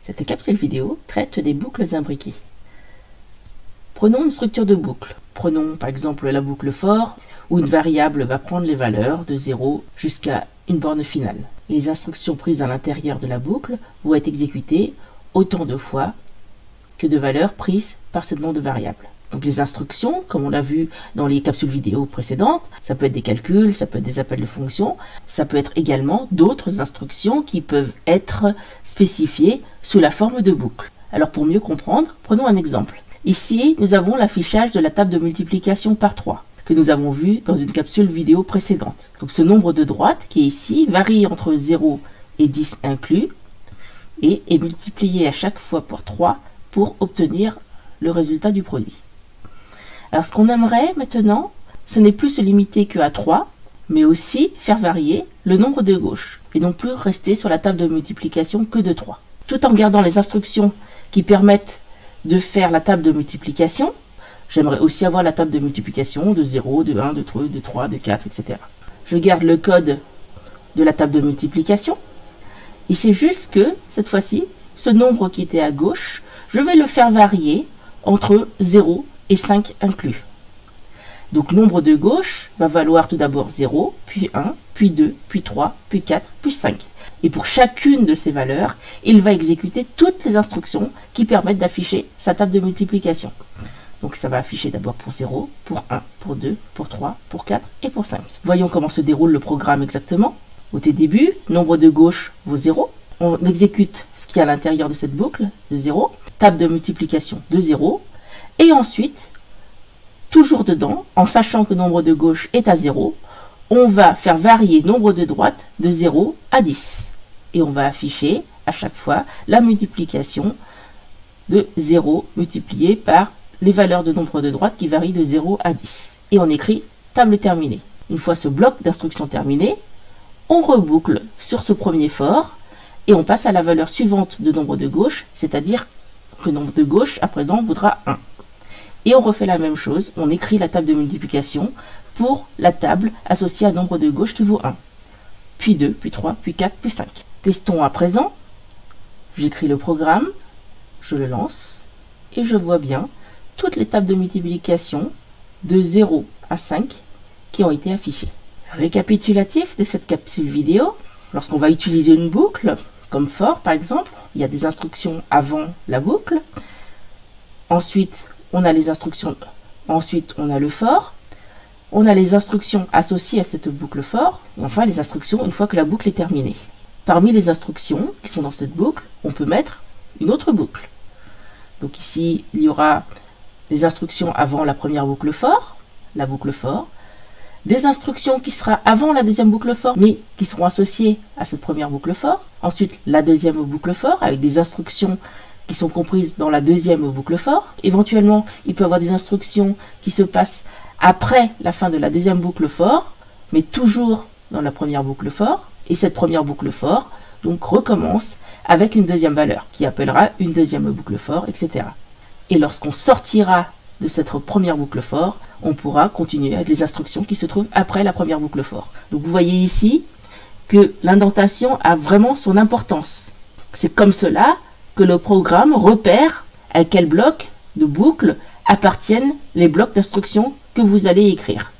Cette capsule vidéo traite des boucles imbriquées. Prenons une structure de boucle. Prenons par exemple la boucle for, où une variable va prendre les valeurs de 0 jusqu'à une borne finale. Les instructions prises à l'intérieur de la boucle vont être exécutées autant de fois que de valeurs prises par ce nom de variable. Donc les instructions, comme on l'a vu dans les capsules vidéo précédentes, ça peut être des calculs, ça peut être des appels de fonctions, ça peut être également d'autres instructions qui peuvent être spécifiées sous la forme de boucle. Alors pour mieux comprendre, prenons un exemple. Ici, nous avons l'affichage de la table de multiplication par 3 que nous avons vu dans une capsule vidéo précédente. Donc ce nombre de droite qui est ici varie entre 0 et 10 inclus et est multiplié à chaque fois par 3 pour obtenir le résultat du produit. Alors ce qu'on aimerait maintenant, ce n'est plus se limiter qu'à 3, mais aussi faire varier le nombre de gauche, et non plus rester sur la table de multiplication que de 3. Tout en gardant les instructions qui permettent de faire la table de multiplication, j'aimerais aussi avoir la table de multiplication de 0, de 1, de 2, de 3, de 4, etc. Je garde le code de la table de multiplication, et c'est juste que, cette fois-ci, ce nombre qui était à gauche, je vais le faire varier entre 0 et 5 inclus. Donc nombre de gauche va valoir tout d'abord 0, puis 1, puis 2, puis 3, puis 4, puis 5. Et pour chacune de ces valeurs, il va exécuter toutes les instructions qui permettent d'afficher sa table de multiplication. Donc ça va afficher d'abord pour 0, pour 1, pour 2, pour 3, pour 4 et pour 5. Voyons comment se déroule le programme exactement. Au début, nombre de gauche vaut 0. On exécute ce qui est à l'intérieur de cette boucle de 0. Table de multiplication de 0. Et ensuite, toujours dedans, en sachant que nombre de gauche est à 0, on va faire varier nombre de droite de 0 à 10. Et on va afficher à chaque fois la multiplication de 0 multiplié par les valeurs de nombre de droite qui varient de 0 à 10. Et on écrit table terminée. Une fois ce bloc d'instructions terminé, on reboucle sur ce premier for et on passe à la valeur suivante de nombre de gauche, c'est-à-dire que nombre de gauche à présent vaudra 1. Et on refait la même chose, on écrit la table de multiplication pour la table associée à nombre de gauche qui vaut 1. Puis 2, puis 3, puis 4, puis 5. Testons à présent. J'écris le programme, je le lance, et je vois bien toutes les tables de multiplication de 0 à 5 qui ont été affichées. Récapitulatif de cette capsule vidéo, lorsqu'on va utiliser une boucle, comme for par exemple, il y a des instructions avant la boucle. Ensuite, on a les instructions, ensuite on a le for, on a les instructions associées à cette boucle for, et enfin les instructions une fois que la boucle est terminée. Parmi les instructions qui sont dans cette boucle, on peut mettre une autre boucle. Donc ici, il y aura les instructions avant la première boucle for, la boucle for, des instructions qui seront avant la deuxième boucle for, mais qui seront associées à cette première boucle for, ensuite la deuxième boucle for, avec des instructions qui sont comprises dans la deuxième boucle for. Éventuellement, il peut y avoir des instructions qui se passent après la fin de la deuxième boucle for, mais toujours dans la première boucle for. Et cette première boucle for, donc, recommence avec une deuxième valeur, qui appellera une deuxième boucle for, etc. Et lorsqu'on sortira de cette première boucle for, on pourra continuer avec les instructions qui se trouvent après la première boucle for. Donc vous voyez ici que l'indentation a vraiment son importance. C'est comme cela que le programme repère à quel bloc de boucle appartiennent les blocs d'instructions que vous allez écrire.